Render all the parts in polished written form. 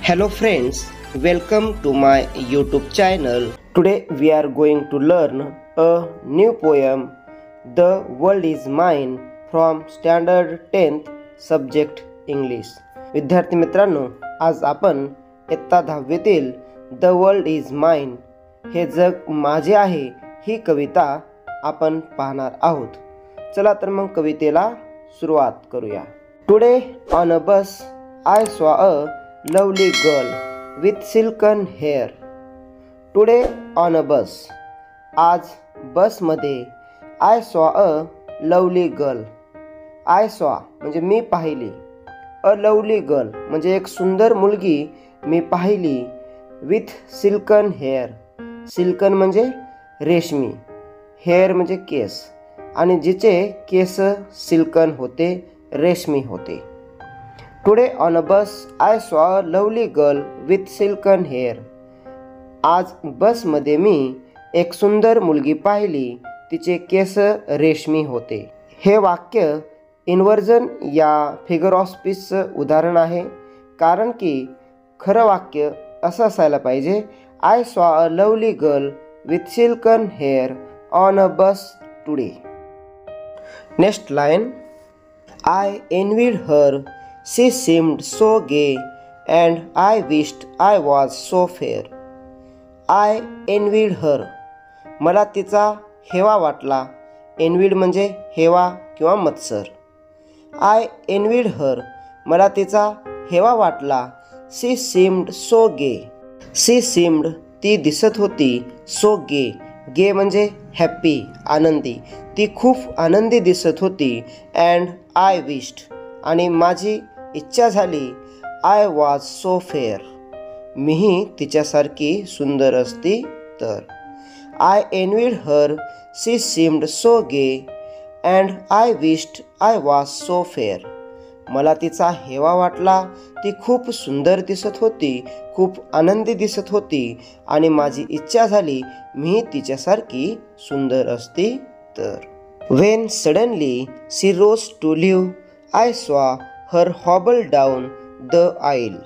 Hello friends, welcome to my YouTube channel. Today we are going to learn a new poem, The World is Mine, from Standard 10th Subject English. विद्यार्थी मित्रांनो, आज आपण इयत्ता 10वीतील The World is Mine, हे जग माझे आहे, ही कविता आपण पाहणार आहोत. चला तर मग कवितेला सुरुवात करूया. Today on a bus I saw a lovely girl with silken hair. Today on a bus, आज बस मध्ये I saw a lovely girl. I saw म्हणजे मी पाहिली, a lovely girl म्हणजे एक सुंदर मुलगी मी पाहिली, with silken hair. silken म्हणजे रेशमी, hair म्हणजे केस, आणि जिचे केस silken होते, रेशमी होते. Today on a bus I saw a lovely girl with silken hair. आज बसमध्ये मी एक सुंदर मुलगी पाहिली, तिचे केस रेशमी होते. हे वाक्य इन्व्हर्जन या फिगर ऑफ स्पीचचं उदाहरण आहे, कारण की खरं वाक्य असं असायला पाहिजे, I saw a lovely girl with silken hair on a bus today. Next line, I envied her, she seemed so gay and I wished I was so fair. I envied her. मला तिचा हेवा वाटला. एनविड म्हणजे हेवा किंवा मत्सर. I envied her. मला तिचा हेवा वाटला. She seemed so gay. She seemed ती दिसत होती. So gay. Gay म्हणजे हॅप्पी, आनंदी. ती खूप आनंदी दिसत होती. And I wished आणि माझी इच्छा झाली, आय वॉज सो फेअर, मीही तिच्यासारखी सुंदर असती तर. I envied her, she seemed so gay and I wished I was so fair. मला तिचा हेवा वाटला, ती खूप सुंदर दिसत होती, खूप आनंदी दिसत होती, आणि माझी इच्छा झाली, मी तिच्यासारखी सुंदर असती तर. When suddenly she rose to leave, I saw her hobble down the aisle.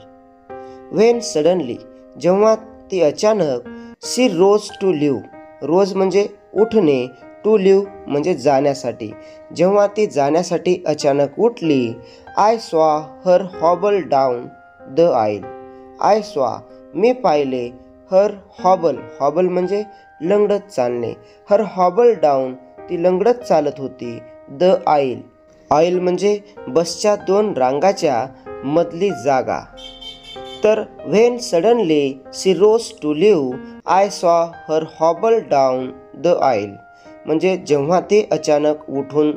When suddenly जेव्हा ती अचानक, she rose to live, रोज म्हणजे उठणे, to live म्हणजे जाण्यासाठी, जेव्हा ती जाण्यासाठी अचानक उठली, I saw her hobble down the aisle. I saw मी पाहिले, her hobble, hobble म्हणजे लंगडत चालणे, her hobble down ती लंगडत चालत होती, the aisle. ऑइल म्हणजे बसच्या दोन रांगाच्या मधली जागा. तर when suddenly she rose to leave, I saw her हॉबल down the आईल म्हणजे जेव्हा ती अचानक उठून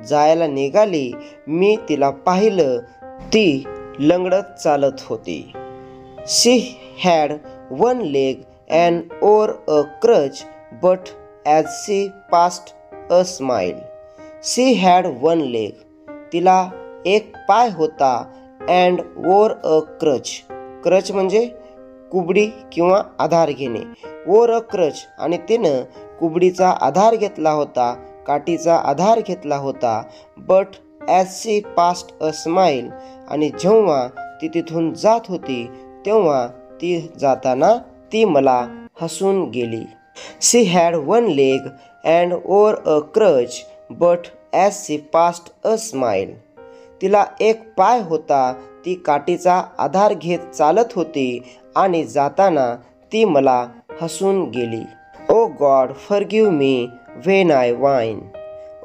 जायला निघाली, मी तिला पाहिलं, ती लंगडत चालत होती. She had one leg and wore a crutch but as she passed a smile. She had one leg, तिला एक पाय होता, and wore a crutch, crutch म्हणजे कुबडी किंवा आधार घेणे, ओर अ क्रच आणि तिनं कुबडीचा आधार घेतला होता, काठीचा आधार घेतला होता. But as she passed a smile आणि जेव्हा ती तिथून जात होती, तेव्हा ती जाताना ती मला हसून गेली. She had one leg and wore a crutch but as she passed a smile. तिला एक पाय होता, ती काठीचा आधार घेत चालत होती, आणि जाताना ती मला हसून गेली. Oh God forgive me when I whine.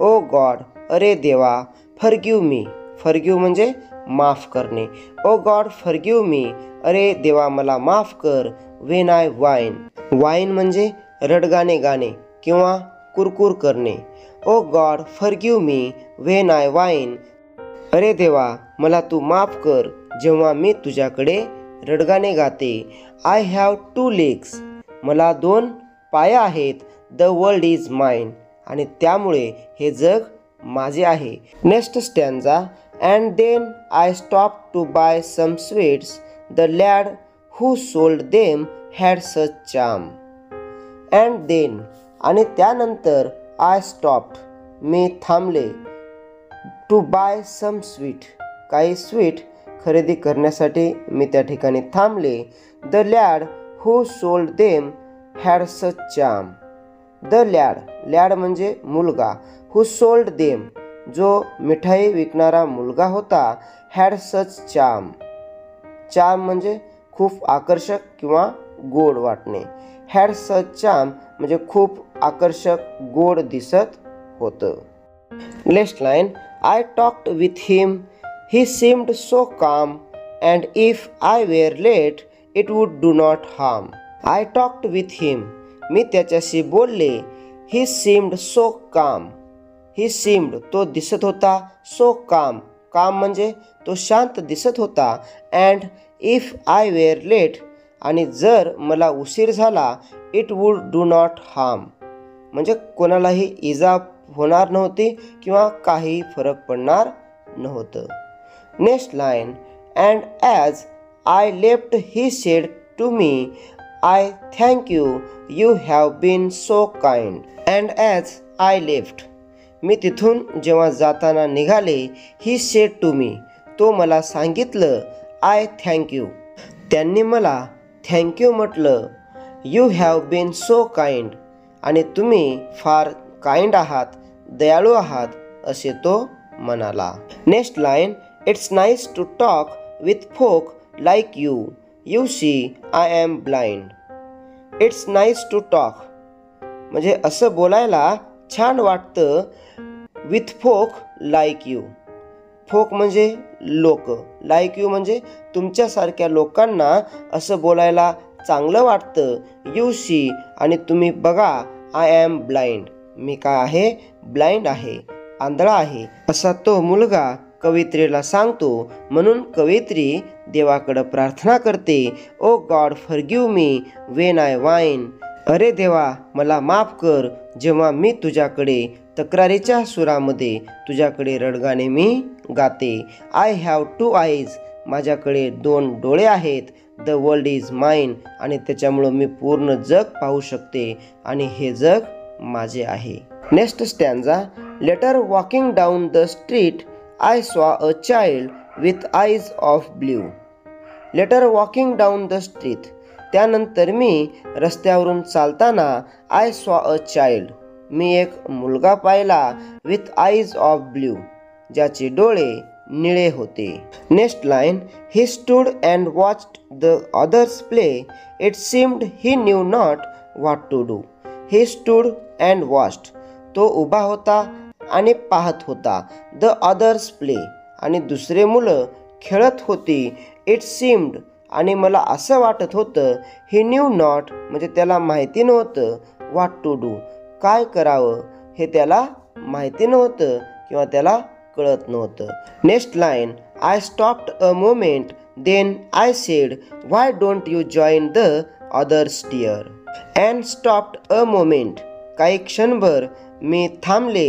Oh God, अरे देवा, फॉरगिव्ह मी, फॉरगिव्ह म्हणजे माफ करणे. ओ गॉड फॉरगिव्ह मी, अरे देवा मला माफ कर, व्हेन आय वाईन. वाईन म्हणजे रडगाणे गाणे किंवा कुरकुर करणे. Oh God forgive me when I whine, अरे देवा मला तू माफ कर, जेव्हा मी तुझ्याकडे रडगाणे गाते. आय हॅव टू लेग्स, मला दोन पाय आहेत. द वर्ल्ड इज माइन, आणि त्यामुळे हे जग माझे आहे. Next stanza, and then I stop to buy some sweets, the lad who sold them had such charm. And then आणि त्यानंतर, आय स्टॉप्ड मी थांबले, टू बाय सम स्वीट काही स्वीट खरेदी करण्यासाठी मी त्या ठिकाणी थांबले. The lad who sold them had such charm. The lad म्हणजे मुलगा. हू सोल्ड देम जो मिठाई विकणारा मुलगा होता. Had such charm. चार्म म्हणजे खूप आकर्षक किंवा गोड वाटणे. हॅड सच चार्म म्हणजे खूप आकर्षक गोड दिसत होतं. Next line. I talked with him. He seemed so calm and if I were late it would do not harm. I talked with him. मी त्याच्याशी बोलले. ही सीम्ड सो काम. ही सीम्ड तो दिसत होता. सो काम. काम म्हणजे तो शांत दिसत होता. And if I were late आणि जर मला उशीर झाला. It would do not harm म्हणजे कोणालाही इजा होणार नव्हती किंवा काही फरक पडणार नव्हतं. Next line. And as I left he said to me I thank you. You have been so kind. And as I left मी तिथून जेव्हा जाताना निघाले. ही सेड टू मी तो मला सांगितलं. आय थँक यू त्यांनी मला थँक्यू म्हटलं. You have been so kind आणि तुम्ही फार काइंड आहात, दयाळू आहात असे तो म्हणाला. Next line. It's nice to talk with folk like you. You see I am blind. It's nice to talk म्हणजे असं बोलायला छान वाटतं. With folk like you. Folk म्हणजे लोक. लाईक यू म्हणजे तुमच्यासारख्या लोकांना असं बोलायला चांगलं वाटतं. यू सी आणि तुम्ही बघा. आय एम ब्लाइंड मी काय आहे. ब्लाइंड आहे, आंधळा आहे असा तो मुलगा कवयित्रीला सांगतो. म्हणून कवयित्री देवाकडं प्रार्थना करते. Oh God forgive me when I whine. अरे देवा मला माफ कर जेव्हा मी तुझ्याकडे तक्रारीच्या सुरामध्ये तुझ्याकडे रडगाणे मी गाते. आय हॅव टू आईज माझ्याकडे 2 डोळे आहेत. द वर्ल्ड इज माइन आणि त्याच्यामुळं मी पूर्ण जग पाहू शकते आणि हे जग माझे आहे. Next stanza. Later walking down the street I saw a child with eyes of blue. Later walking down the street त्यानंतर मी रस्त्यावरून चालताना. आय सॉ अ चाइल्ड मी एक मुलगा पाहिला. विथ आईज ऑफ ब्ल्यू ज्याचे डोळे निळे होते. Next line. He stood and watched the others play. It seemed he knew not what to do. He stood and watched तो उभा होता आणि पाहत होता. द अदर्स प्ले आणि दुसरे मुलं खेळत होती. इट सीम्ड आणि मला असं वाटत होतं. ही न्यू नॉट म्हणजे त्याला माहिती नव्हतं. व्हॉट टू डू काय करावं हे त्याला माहिती नव्हतं किंवा त्याला कळत नव्हतं. Next line. I stopped a moment then I said why don't you join the others dear. And stopped a moment काही क्षणभर मी थांबले.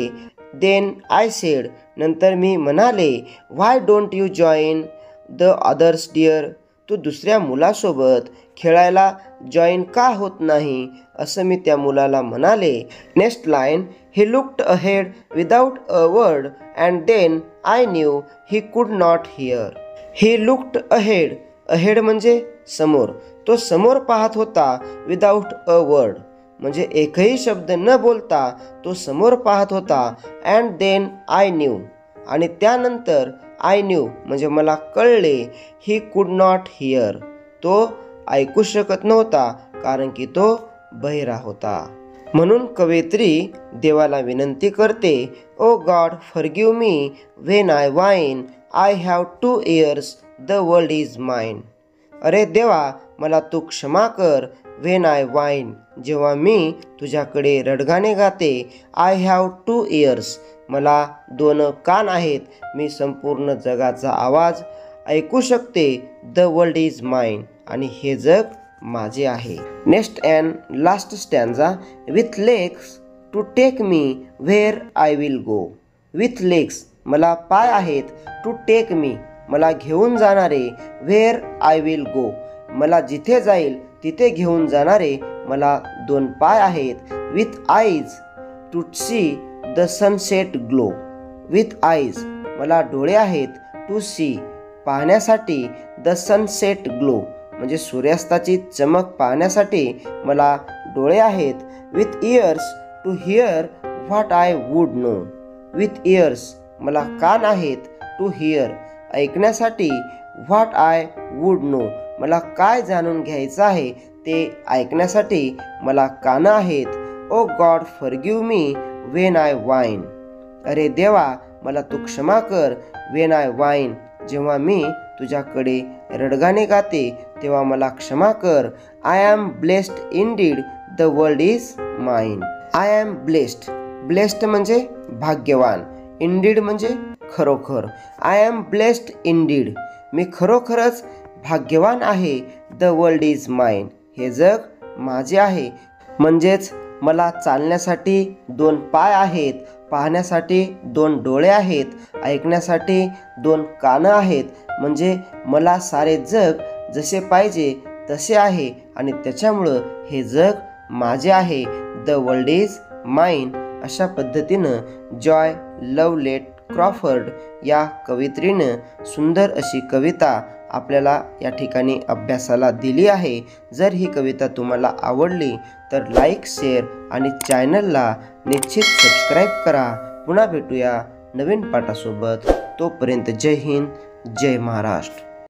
देन आय सेड नंतर मी म्हणाले. Why don't you join the others dear तू दुसऱ्या मुलासोबत खेळायला जॉईन का होत नाही असं मी त्या मुलाला म्हणाले. Next line. He looked ahead without a word and then I knew he could not hear. He looked ahead. Ahead म्हणजे समोर. तो समोर पाहत होता. विदाउट अ वर्ड म्हणजे एकही शब्द न बोलता तो समोर पाहत होता. अँड देन आय न्यू आणि त्यानंतर आय न्यू म्हणजे मला कळले. ही कुड नॉट हिअर तो ऐकू शकत नव्हता कारण की तो बहिरा होता. म्हणून कवयित्री देवाला विनंती करते. Oh God forgive me when I whine. I have 2 years the world is mine. अरे देवा मला तू क्षमा कर. व्हेन आय वाईन जेव्हा मी तुझ्याकडे रडगाणे गाते. आय हॅव 2 इयर्स मला 2 कान आहेत. मी संपूर्ण जगाचा आवाज ऐकू शकते. द वर्ल्ड इज माइन आणि हे जग माझे आहे. Next and last stanza. With legs to take me where I will go. With legs मला पाय आहेत. टू टेक मी मला घेऊन जाणारे. व्हेअर आय विल गो मला जिथे जाईल तिथे घेऊन जाणारे. मला 2 पाय आहेत. With eyes to see the sunset glow. With eyes मला डोळे आहेत. टू सी पाहण्यासाठी, द सनसेट ग्लो म्हणजे सूर्यास्ताची चमक पाहण्यासाठी मला डोळे आहेत. With ears to hear what I would know. With ears मला कान आहेत. टू हिअर ऐकण्यासाठी. व्हॉट आय वूड नो मला काय जाणून घ्यायचं आहे ते ऐकण्यासाठी मला कानं आहेत. Oh God forgive me when I whine. अरे देवा मला तू क्षमा कर. वेन आय वाईन जेव्हा मी तुझ्याकडे रडगाणे गाते तेव्हा मला क्षमा कर. I am blessed Indeed the world is mine. I am blessed. Blessed म्हणजे भाग्यवान. इंडीड म्हणजे खरोखर. आय एम ब्लेस्ड इंडीड मी खरोखरच भाग्यवान आहे. द वर्ल्ड इज माइन हे जग माझे आहे. म्हणजेच मला चालण्यासाठी 2 पाय आहेत, पाहण्यासाठी 2 डोळे आहेत, ऐकण्यासाठी 2 कानं आहेत. म्हणजे मला सारे जग जसे पाहिजे तसे आहे आणि त्याच्यामुळं हे जग माझे आहे. द वर्ल्ड इज माइन अशा पद्धतीनं जॉय लवलेट क्रॉफर्ड या कवयित्रीनं सुंदर अशी कविता आपल्याला या ठिकाणी अभ्यासाला दिली आहे. जर ही कविता तुम्हाला आवडली तर लाईक, शेअर आणि चॅनलला निश्चित सबस्क्राईब करा. पुन्हा भेटूया नवीन पाठासोबत. तोपर्यंत जय हिंद, जय महाराष्ट्र.